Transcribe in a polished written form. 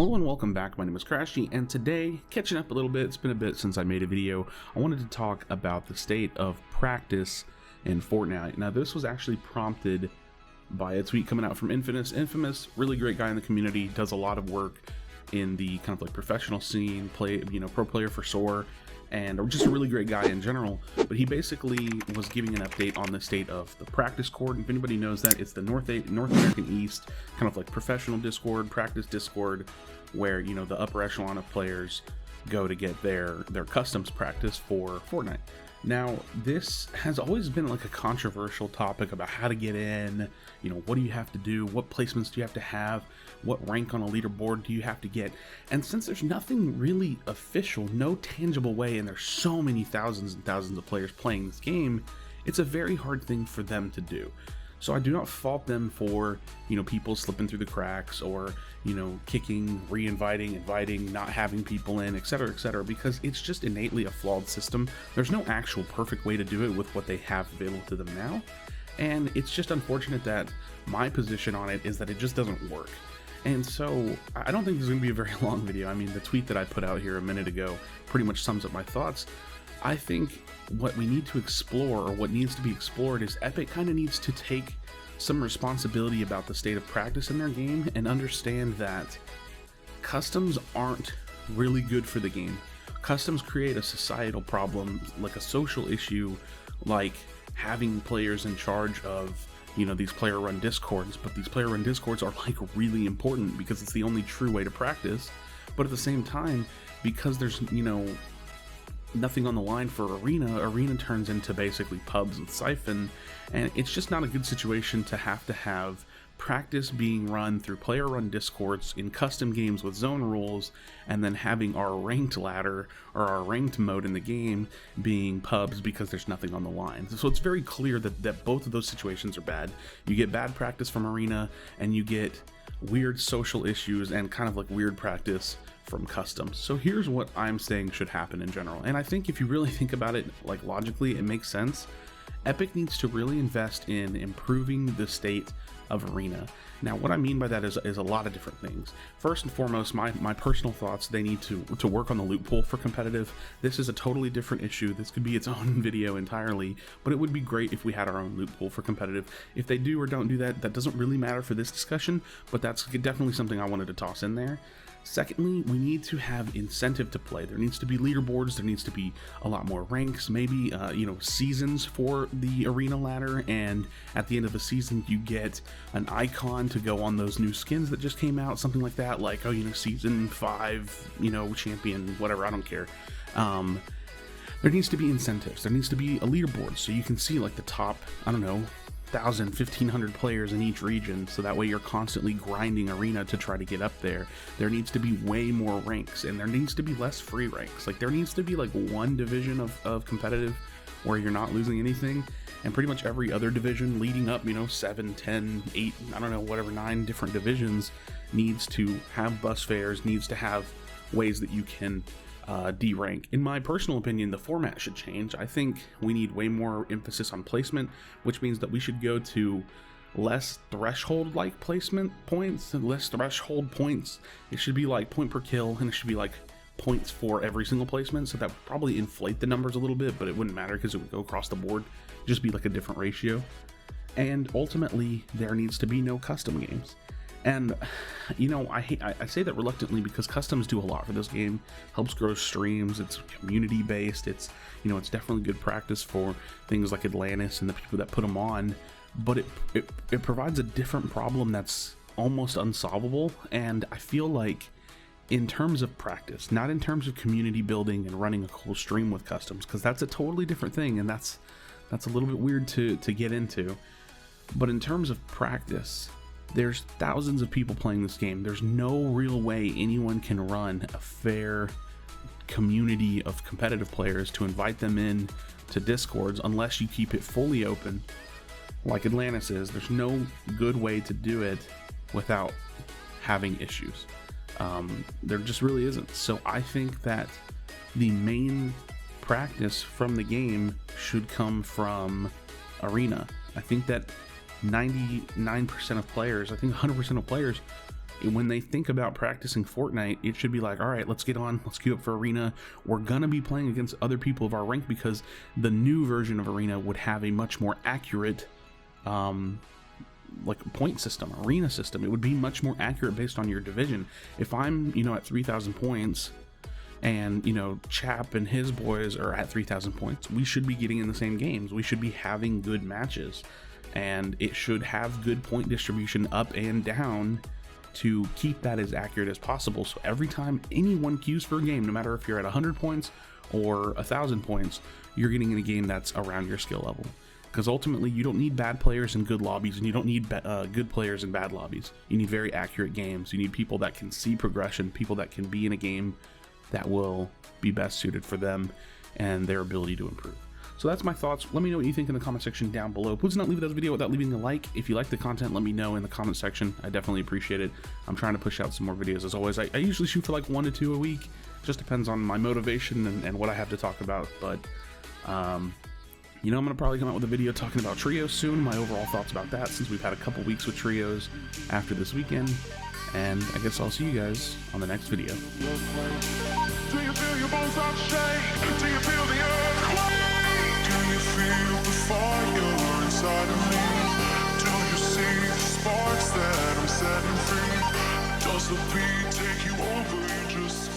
Hello and welcome back. My name is Crashy, and today, catching up a little bit, it's been a bit since I made a video. I wanted to talk about the state of practice in Fortnite. Now, this was actually prompted by a tweet coming out from Infamous. Infamous, really great guy in the community, does a lot of work in the kind of like professional scene, pro player for SOAR, and just a really great guy in general. But he basically was giving an update on the state of the practice court. And if anybody knows that, it's the North American East, kind of like professional Discord, practice Discord, where, you know, the upper echelon of players go to get their customs practice for Fortnite. Now, this has always been like a controversial topic about how to get in, you know, what do you have to do, what placements do you have to have, what rank on a leaderboard do you have to get. And since there's nothing really official, no tangible way, and there's so many thousands and thousands of players playing this game, it's a very hard thing for them to do. So I do not fault them for, you know, people slipping through the cracks, or, you know, kicking, re-inviting, inviting, not having people in, etc., because it's just innately a flawed system. There's no actual perfect way to do it with what they have available to them now. And it's just unfortunate that my position on it is that it just doesn't work. And so I don't think this is going to be a very long video. I mean, the tweet that I put out here a minute ago pretty much sums up my thoughts. I think what we need to explore, or what needs to be explored, is Epic kind of needs to take some responsibility about the state of practice in their game and understand that customs aren't really good for the game. Customs create a societal problem, like a social issue, like having players in charge of, you know, these player-run discords. But these player-run discords are like really important because it's the only true way to practice. But at the same time, because there's, you know, nothing on the line for arena turns into basically pubs with Siphon, and it's just not a good situation to have practice being run through player-run discords in custom games with zone rules, and then having our ranked ladder or our ranked mode in the game being pubs because there's nothing on the line. So it's very clear that both of those situations are bad. You get bad practice from arena, and you get weird social issues and kind of like weird practice from customs. So here's what I'm saying should happen in general, and I think if you really think about it, like logically, it makes sense. Epic needs to really invest in improving the state of arena. Now, what I mean by that is a lot of different things. First and foremost, my personal thoughts, they need to work on the loot pool for competitive. This is a totally different issue. This could be its own video entirely, but it would be great if we had our own loot pool for competitive. If they do or don't do that, that doesn't really matter for this discussion, but that's definitely something I wanted to toss in there. Secondly, we need to have incentive to play. There needs to be leaderboards, there needs to be a lot more ranks, maybe you know, seasons for the arena ladder, and at the end of the season you get an icon to go on those new skins that just came out, something like that, like, oh, you know, season 5, you know, champion, whatever, I don't care. There needs to be incentives, there needs to be a leaderboard so you can see like the top, I don't know, 1,000, 1,500 players in each region, so that way you're constantly grinding arena to try to get up there. There needs to be way more ranks, and there needs to be less free ranks. Like, there needs to be like one division of competitive where you're not losing anything, and pretty much every other division leading up, you know, 7, 10, 8, I don't know, whatever, 9 different divisions needs to have bus fares, needs to have ways that you can D-rank. In my personal opinion, the format should change. I think we need way more emphasis on placement, which means that we should go to less threshold-like placement points and less threshold points. It should be like point per kill, and it should be like points for every single placement, so that would probably inflate the numbers a little bit, but it wouldn't matter because it would go across the board. It'd just be like a different ratio. And ultimately, there needs to be no custom games. And, you know, I say that reluctantly because customs do a lot for this game. Helps grow streams, it's community based, it's, you know, it's definitely good practice for things like Atlantis and the people that put them on, but it provides a different problem that's almost unsolvable. And I feel like in terms of practice, not in terms of community building and running a cool stream with customs, because that's a totally different thing, and that's a little bit weird to get into, but in terms of practice, there's thousands of people playing this game. There's no real way anyone can run a fair community of competitive players to invite them in to Discords unless you keep it fully open like Atlantis is. There's no good way to do it without having issues. There just really isn't. So I think that the main practice from the game should come from arena. I think that 99% of players, I think 100% of players When they think about practicing Fortnite, it should be like, all right, let's get on, let's queue up for Arena. We're gonna be playing against other people of our rank, because the new version of Arena would have a much more accurate like point system, arena system. It would be much more accurate based on your division. If I'm, you know, at 3,000 points and, you know, Chap and his boys are at 3,000 points, we should be getting in the same games. We should be having good matches, and it should have good point distribution up and down to keep that as accurate as possible. So every time anyone queues for a game, no matter if you're at 100 points or 1,000 points, you're getting in a game that's around your skill level. Because ultimately, you don't need bad players in good lobbies, and you don't need good players in bad lobbies. You need very accurate games. You need people that can see progression, people that can be in a game that will be best suited for them and their ability to improve. So that's my thoughts. Let me know what you think in the comment section down below. Please do not leave this video without leaving a like. If you like the content, let me know in the comment section. I definitely appreciate it. I'm trying to push out some more videos. As always, I usually shoot for like 1 to 2 a week. Just depends on my motivation and what I have to talk about. But you know, I'm going to probably come out with a video talking about trios soon, my overall thoughts about that, since we've had a couple weeks with trios after this weekend. And I guess I'll see you guys on the next video. Do you feel your bones start to shake? Do you feel the earthquake? Do you feel the fire inside of me? Do you see the sparks that I'm setting free? Does the beat take you over? You just